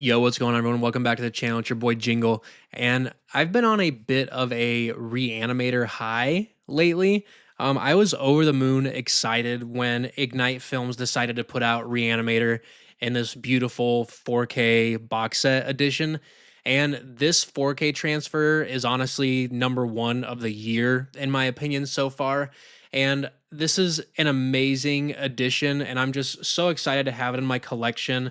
Yo, what's going on, everyone? Welcome back to the channel. It's your boy Jingle, and I've been on a bit of a Re-Animator high lately. I was over the moon excited when Ignite Films decided to put out Re-Animator in this beautiful 4K box set edition. And this 4K transfer is honestly number one of the year, in my opinion, so far. And this is an amazing addition, and I'm just so excited to have it in my collection.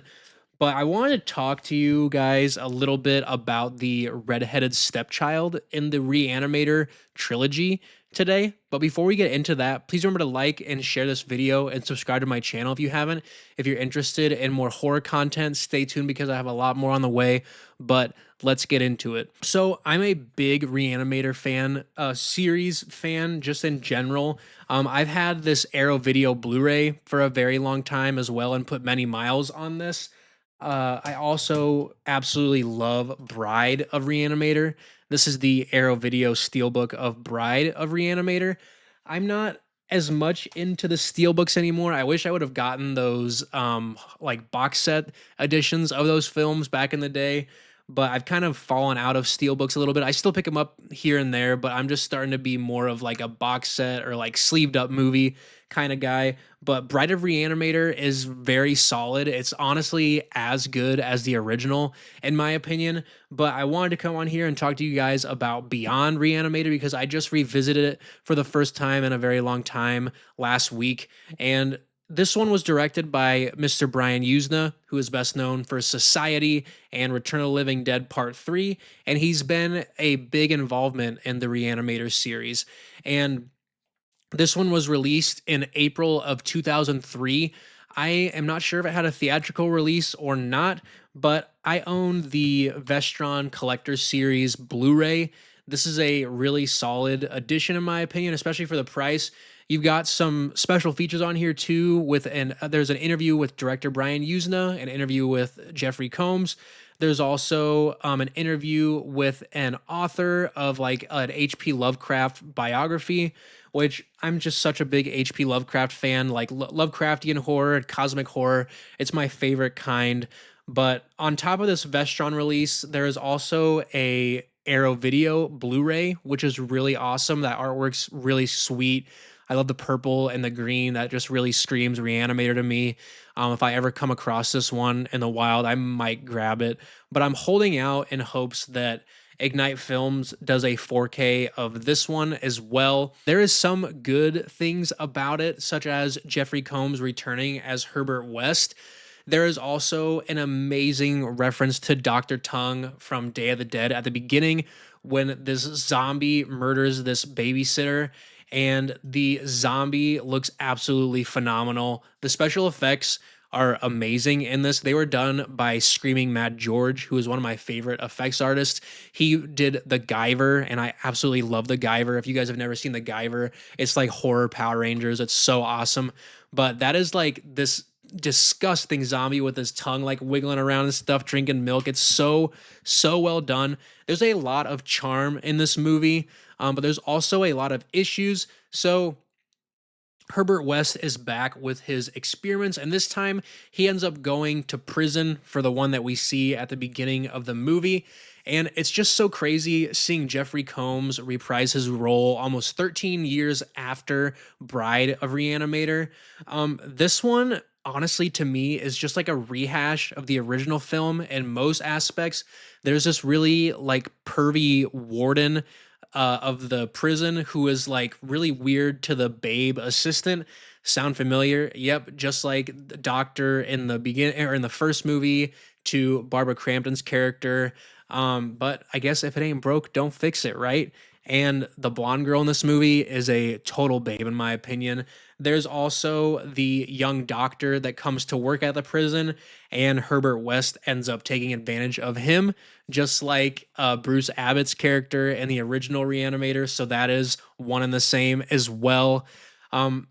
But I wanted to talk to you guys a little bit about the redheaded stepchild in the Re-Animator trilogy today. But before we get into that, please remember to like and share this video and subscribe to my channel if you haven't. If you're interested in more horror content, stay tuned because I have a lot more on the way. But let's get into it. So I'm a big Re-Animator fan, series fan, just in general. I've had this Arrow Video Blu-ray for a very long time as well and put many miles on this. I also absolutely love Bride of Re-Animator. This is the Arrow Video Steelbook of Bride of Re-Animator. I'm not as much into the steelbooks anymore. I wish I would have gotten those like box set editions of those films back in the day, but I've kind of fallen out of steelbooks a little bit. I still pick them up here and there, but I'm just starting to be more of like a box set or like sleeved up movie kind of guy. But Bride of Re-Animator is very solid. It's honestly as good as the original, in my opinion. But I wanted to come on here and talk to you guys about Beyond Re-Animator because I just revisited it for the first time in a very long time last week. And this one was directed by Mr. Brian Usna, who is best known for Society and Return of the Living Dead Part 3. And he's been a big involvement in the Re-Animator series. And this one was released in April of 2003. I am not sure if it had a theatrical release or not, but I own the Vestron Collector's Series Blu-ray. This is a really solid addition in my opinion, especially for the price. You've got some special features on here too. There's an interview with director Brian Usna, an interview with Jeffrey Combs. There's also an interview with an author of like an H.P. Lovecraft biography, which I'm just such a big H.P. Lovecraft fan, like Lovecraftian horror, cosmic horror. It's my favorite kind. But on top of this Vestron release, there is also a Arrow Video Blu-ray, which is really awesome. That artwork's really sweet. I love the purple and the green. That just really screams Re-Animator to me. If I ever come across this one in the wild, I might grab it. But I'm holding out in hopes that Ignite Films does a 4K of this one as well. There is some good things about it, such as Jeffrey Combs returning as Herbert West. There is also an amazing reference to Dr. Tongue from Day of the Dead at the beginning when this zombie murders this babysitter, and the zombie looks absolutely phenomenal. The special effects are amazing in this. They were done by Screaming Mad George, who is one of my favorite effects artists. He did the Guyver, and I absolutely love the Guyver. If you guys have never seen the Guyver, it's like horror Power Rangers. It's so awesome. But that is like this disgusting zombie with his tongue like wiggling around and stuff, drinking milk. It's so well done. There's a lot of charm in this movie, but there's also a lot of issues. So Herbert West is back with his experiments, and this time he ends up going to prison for the one that we see at the beginning of the movie. And it's just so crazy seeing Jeffrey Combs reprise his role almost 13 years after Bride of Re-Animator. This one, honestly, to me, is just like a rehash of the original film in most aspects. There's this really like pervy warden of the prison who is like really weird to the babe assistant. Sound familiar? Yep, just like the doctor in the begin or in the first movie to Barbara Crampton's character. But I guess if it ain't broke, don't fix it, right? And the blonde girl in this movie is a total babe, in my opinion. There's also the young doctor that comes to work at the prison, and Herbert West ends up taking advantage of him, just like Bruce Abbott's character in the original Reanimator. So that is one and the same as well.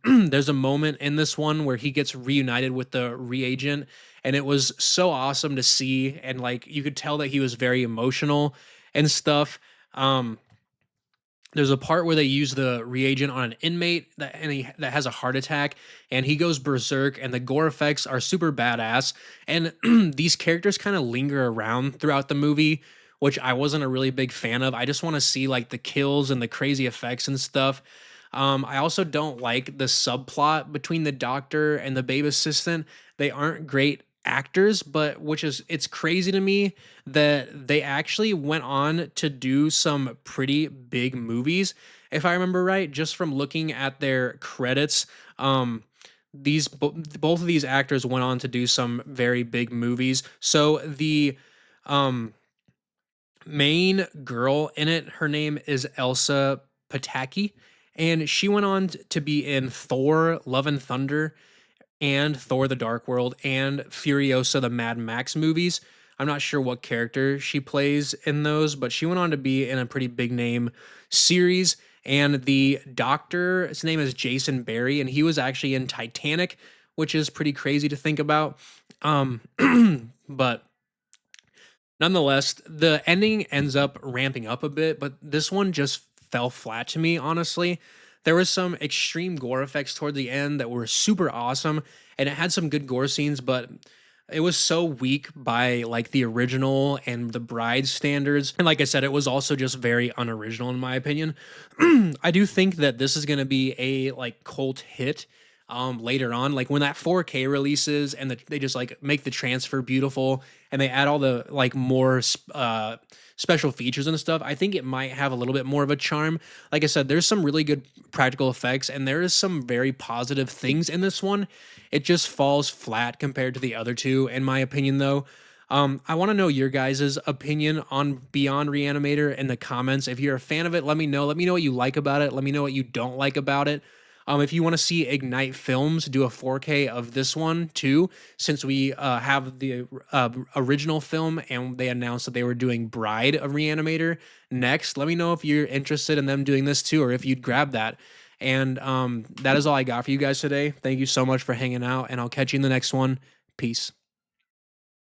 There's a moment in this one where he gets reunited with the reagent, and it was so awesome to see. And like you could tell that he was very emotional and stuff. There's a part where they use the reagent on an inmate that has a heart attack, and he goes berserk, and the gore effects are super badass. And these characters kind of linger around throughout the movie, which I wasn't a really big fan of. I just want to see like the kills and the crazy effects and stuff. I also don't like the subplot between the doctor and the babe assistant. They aren't great actors, but which is it's crazy to me that they actually went on to do some pretty big movies, if I remember right, just from looking at their credits. Both of these actors went on to do some very big movies. So the um main girl in it, her name is Elsa Pataki, and she went on to be in Thor: Love and Thunder and Thor: The Dark World and Furiosa the Mad Max movies. I'm not sure what character she plays in those, but she went on to be in a pretty big name series. And the doctor, his name is Jason Barry, and he was actually in Titanic, which is pretty crazy to think about. Um, but nonetheless, the ending ends up ramping up a bit, but this one just fell flat to me, honestly. There was some extreme gore effects toward the end that were super awesome, and it had some good gore scenes, but it was so weak by like the original and the bride standards. And like I said, it was also just very unoriginal in my opinion. I do think that this is going to be a like cult hit later on, like when that 4K releases and they just like make the transfer beautiful and they add all the like more special features and stuff. I think it might have a little bit more of a charm. Like I said, there's some really good practical effects and there is some very positive things in this one. It just falls flat compared to the other two in my opinion though. I want to know your guys' opinion on Beyond Reanimator in the comments. If you're a fan of it, let me know. Let me know what you like about it. Let me know what you don't like about it. If you want to see Ignite Films do a 4K of this one too, since we have the original film and they announced that they were doing Bride of Reanimator next, let me know if you're interested in them doing this too, or if you'd grab that. And that is all I got for you guys today. Thank you so much for hanging out, and I'll catch you in the next one. Peace.